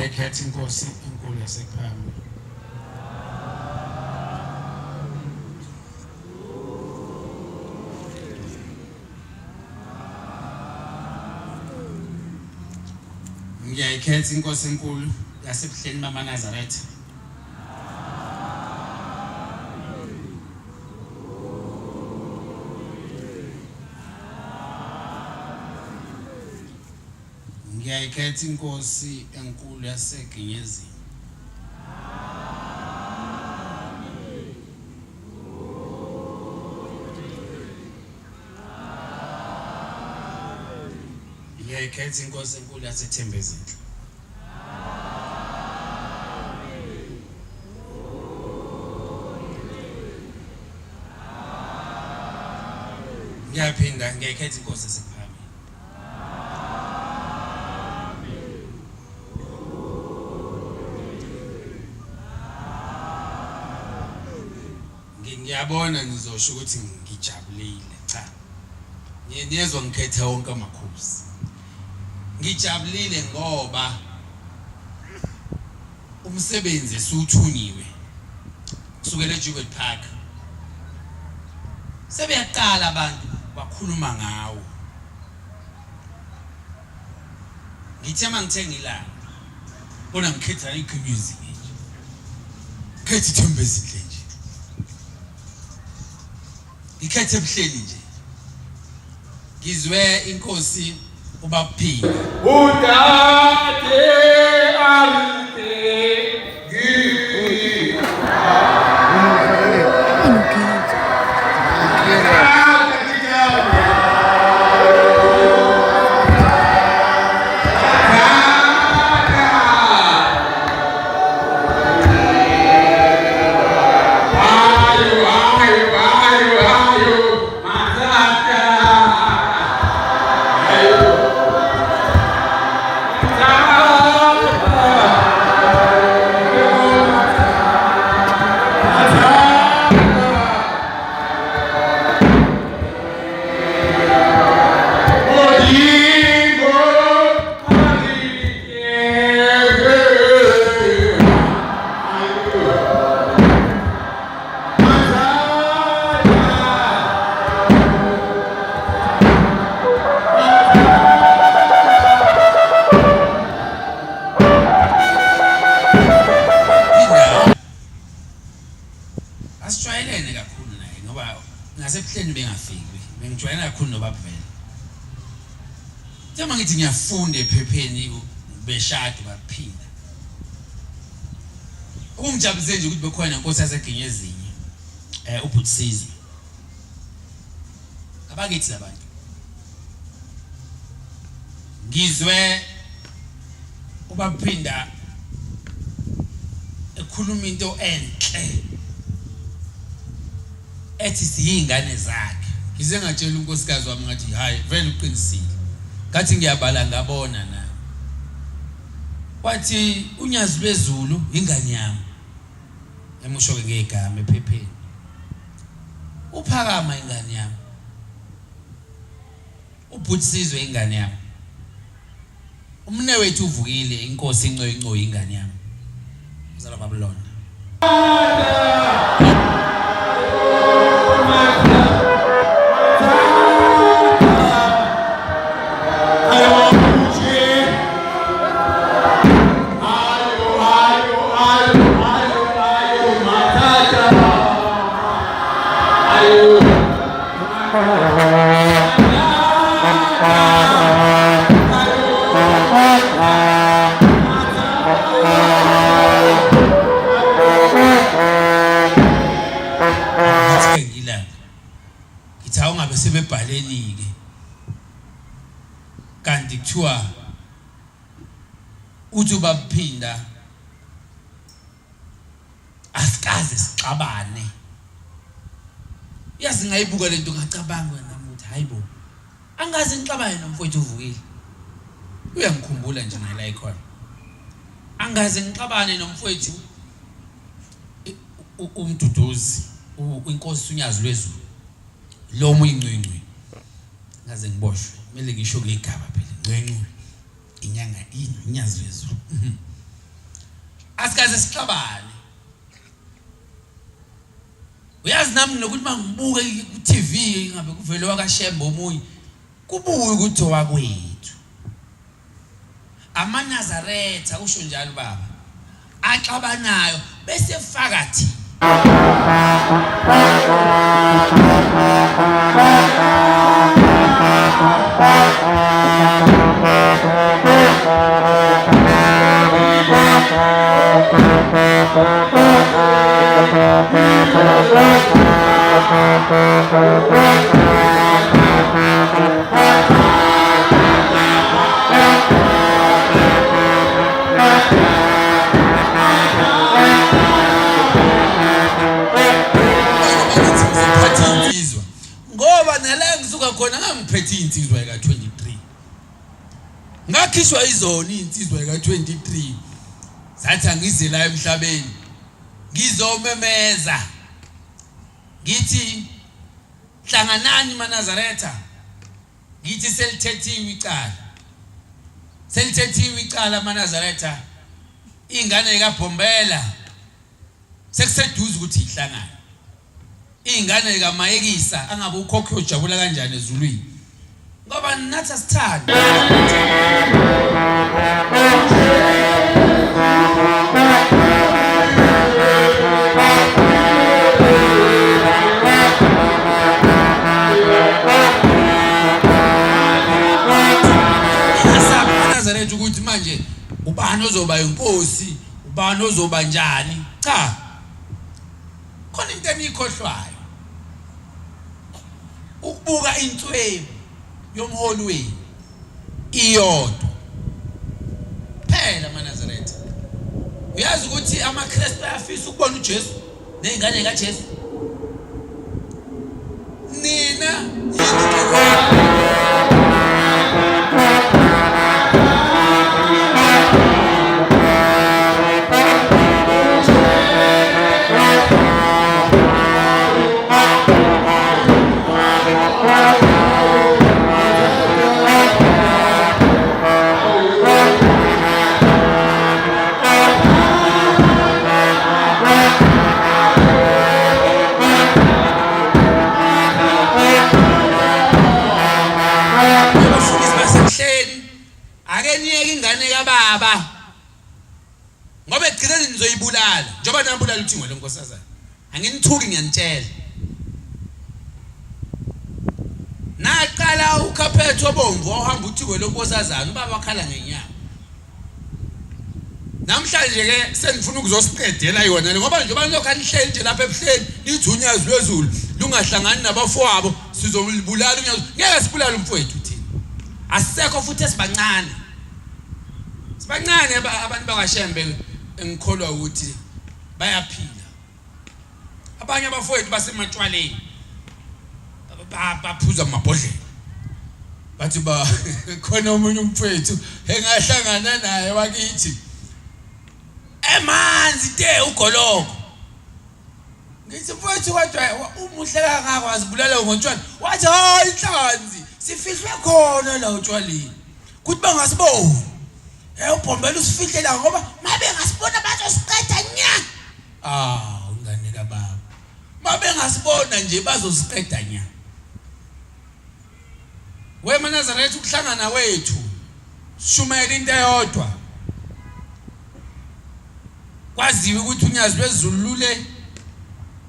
ngiyayikhetha inkosi enkulu yaseKhami. Ngiyayikhetha inkosi enkulu yasebuhleni bamaNazaretha. Ngiyayikhetha inkosi enkulu yaseGenyezini. Ngiyayikhetha inkosi enkulu yaseThembezini. Ngiyaphinda ngiyayikhetha inkosi yaseKhami. Ngiyabona nizosho ukuthi ngijabulile, cha. Niyezwa ngikhetha wonke amakhosi. Ngijabulile ngoba umsebenzi suthunyiwe kusukela eJubert Park. Sebeyaqala abantu bakhuluma ngawo. Ngithe mangithenga ilanga bona ngikhetha iGenyezini nje. Ngikhetha iThembezini nje. Ngikhethe ebuhleni nje. Ngizwe inkosi ubaphila. Udade arte asijwayelene kakhulu naye ngoba ngasebuhleni bengafiki bengijwayela kakhulu nobabuvela. Njengoba ngithi ngiyafunda ephepheni beshado baphinda. Ukungijabulise nje ukuthi bekhona inkosi yaseGenyezini uButsizwe. Abakithi labantu. Ngizwe ubaphinda ekhuluma into enhle. Ethi siyingane zakhe. Ngize ngatshela unkosikazi wami ngathi hayi vele uqinisile. Ngathi ngiyabala ngabona na. Wathi unyazi lwezulu ingane yami. Emusho ke ngegama ephepheni. Uphakama ingane yami. uButsizwe ingane yami. Umne wethu uvukile inkosi incoyinco ingane yami. Uzala babulona. Sebebhaleni ke kanti kuthiwa uthi ubaphinda asikaze sixabane. Yazi ngayibuka lento ngacabanga nami ukuthi hayibo angaze ngixabane nomfowethu uvukile. Uyangikhumbula nje ngala ikhona. Angaze ngixabane nomfowethu umduduzi inkosi unyazi lwezulu. Lo muyincwincwi ngaze ngiboshwe kumele ngisho ngegaba phela ncwincwi inyanga inyazi lezulu asikaze sixabane. Uyazi nami nokuthi mangibuke ku TV ngabe kuvele wakashembe omunye kubuye ukuthi wakwethu. AmaNazaretha usho njalo baba axabanayo bese fakathi ngoba nala ngisuka khona ngangiphethe insizwa eka 23 ngakhishwa izona insizwa eka 23 zathi angize la emhlabeni ngizomemeza ngithi hlanganani maNazaretha ngithi selithethiwe icala maNazaretha ingane kaBhombela sekuseduze ukuthi ihlangane ingane kaMayekisa angabe ukhokho ujabula kanjani ezulwini ngoba nathi asithanda Nazaretha ukuthi manje ubani ozoba inkosi ubani ozoba njani cha khona into emikhohlwayo ukubuka inswebu yomholi wenu iyodwa phela maNazaretha uyazi ukuthi amaKristu ayafisa ukubona uJesu nezingane kaJesu nina baba ngoba egcina nizoyibulala njengoba nambulala uthingo lenkosazana anginithuki ngiyanitshela naqala ukhaphetho obomvu ohamba uthingo lenkosazana ubaba wakhala ngenyama namhlanje ke sengifuna ukuzosiqedela yona ngoba njengoba lokho nihleli nje lapha ebuhleni nithi unyazi lwezulu lungahlangani nabafowabo sizolibulala unyazi ngeke sibulale umfowethu thina asisekho futhi esibancane sibancane abantu bakashembe engikholwa ukuthi bayaphila abanye abafowethu basematshwaleni baphuza amabhodlela bathi ba khona umunye umfowethu engahlangana naye wakithi emanzi te ugoloko ngithi mfowethu kodwa umuhle kangaka wazibulala ngontshwala wathi hayi inhlanzi sifihlwe khona la utshwaleni kuthi bangasiboni uBhombela usifihlela ngoba mabe ngasibona bazosiqeda nya ungane kababa mabe ngasibona nje bazosiqeda nya we maNazaretha ukuhlangana wethu shumela into eyodwa kwaziwe ukuthi unyazi lwezulu lule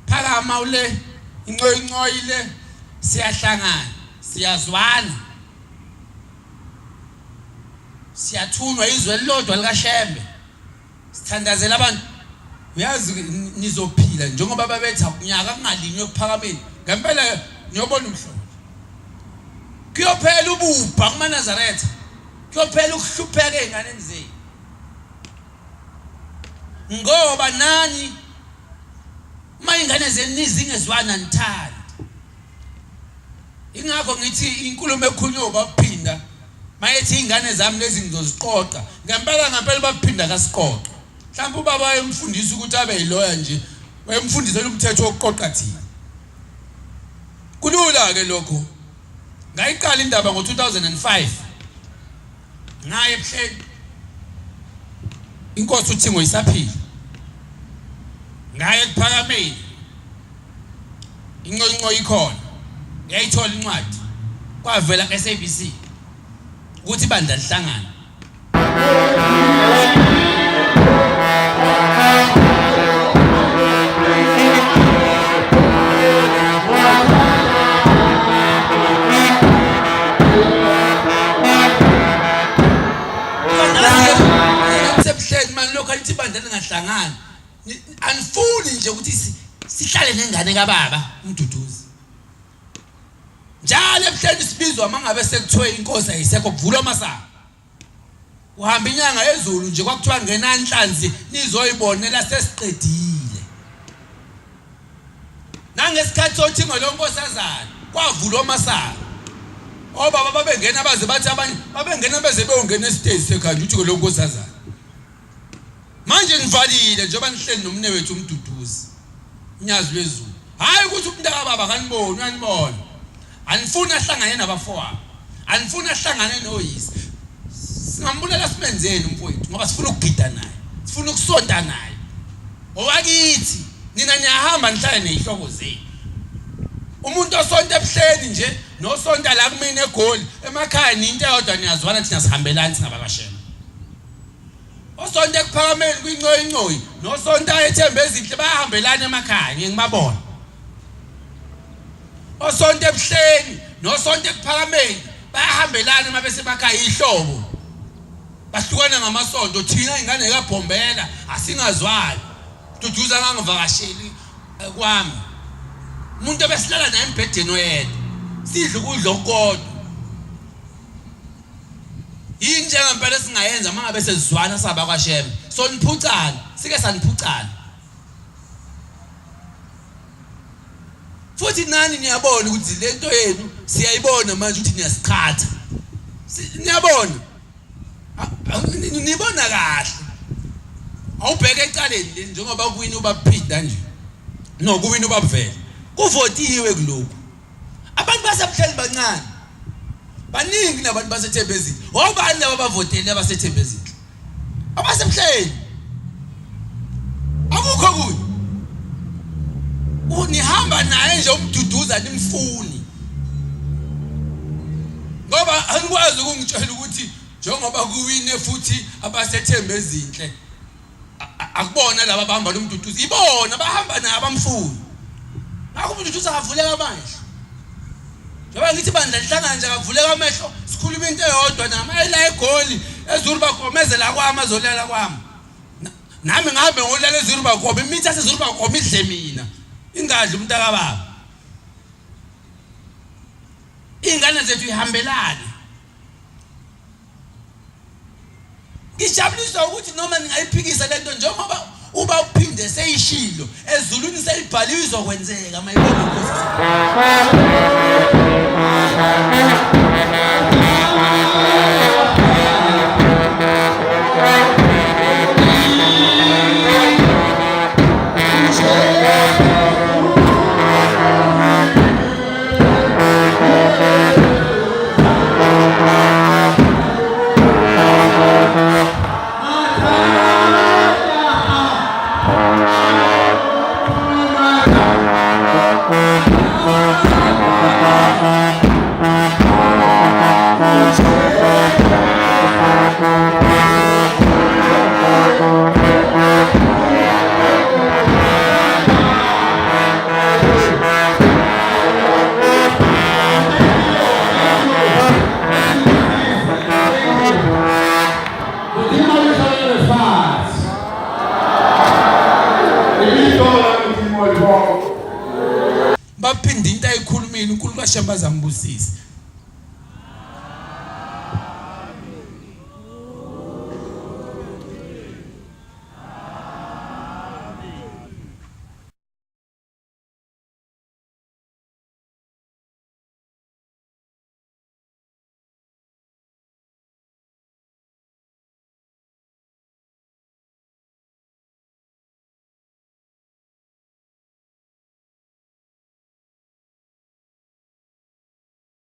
phakama ule incoyile siyahlangana siyazwana siyathunywa izwe lilodwa likaShembe sithandazela abantu uyazi nizophila njengoba babetha unyaka kungalinywe kuphakameni ngempela niyobona umhlobo kuyophela ubupha kumaNazaretha kuyophela ukuhlupheka ezingane zenu ngoba nani mayingane zenu nizingezwana nithanda ingakho ngithi inkulumo ekhulunywa baphinda mayethi ingane zami lezi ngizoziqoqa ngempela baphinda kasiqoqa mhlawumbe ubaba wayemfundisa ukuthi abe yiloya nje wayemfundisela umthetho wokuqoqa thina kulula ke lokho ngayiqala indaba ngo2005 ngaye ebuhleni inkosi uThingo isaphila ngaye kuPhakameni inqonqo ikhona ngiyayithola incwadi kwavela SABC ukuthi ibandla lihlangana man lokho lithi ibandla lingahlangani anifuni nje ukuthi sihlale nengane kaBaba uMduduzi njalo ebuhleni sibizwa mangabe sekuthiwe inkosi ayisekho kuvulwa amasango uhamba inyanga ezulu nje kwakuthiwa ngena inhlanzi nizoyibonela sesiqedile nangesikhathi soThingo lonkosazana kwavulwa amasango obaba babengena baze bathi abanye babengena beze beyongena estage sekhaya uThingo lonkosazana manje nivalile njengoba nihleli nomne wethu uMduduzi inyazi lwezulu hayi ukuthi umntaka baba kaniboni uyanibona anifuna ahlangane nabafowabo anifuna ahlangane noyise singambulela simenzeni umfowethu ngoba sifuna ukugida naye sifuna ukusonta naye owakithi nina niyahamba nihlale nezihloko zenu umuntu osonta ebuhleni nje nosonta la kumina eGoli emakhaya ninto eyodwa niyazwana thina sihambelani singabakashela osonta kuPhakameni kwincoyi nosonta eThembezinhle bayahambelana emakhaya ngiyibabona osonta ebuhleni nosonta kuPhakameni bayahambelana mabese emakhaya ihlobo bahlukana ngamasonto thina ingane kaBhombela asingazwani Duduza ngangivakasheli kwami umuntu obesilala naye embhedeni oyedwa sidla ukudla okukodwa yini njengempela singayenza mangabe sezizwana saba kwaShem soniphucana sike saniphucana futhi nani niyabona ukuthi lento yenu siyayibona manje ukuthi niyasiqhatha niyabona nibona kahle awubheke ecaleni le njengoba kuwini ubaphinda nje no kuwini ubavela kuvotiwe kuloko abantu basebuhleli bancane baningi nabantu baseThembezinhle obani laba bavotele abaseThembezinhle abasebuhleli akukho kuyi unihamba naye nje uMduduza nimfuni ngoba anikwazi ukungitshela ukuthi njengoba kuwine futhi abaseThembezinhle akubona laba bahamba noMduduza ibona bahamba naye abamfuni akho uMduduza akavuleka amehlo njengoba ngithi bandla lihlangana nje akavuleka amehlo sikhuluma into eyodwa nami ayila eGoli eZulu bagomezela kwami azolela kwami nami ngabe ngolala eZulu bagoma imithi yaseZulu bagoma idle mina ingadli umntaka baba ingane zethu ihambelane ngijabuliswa ukuthi noma ningayiphikisa lento njengoba uba uphinde seyishilo eZulwini selibhaliwe izokwenzeka mayibona inkosi baphinde into ayikhulumile uNkulunkulu kaShemba zambusisa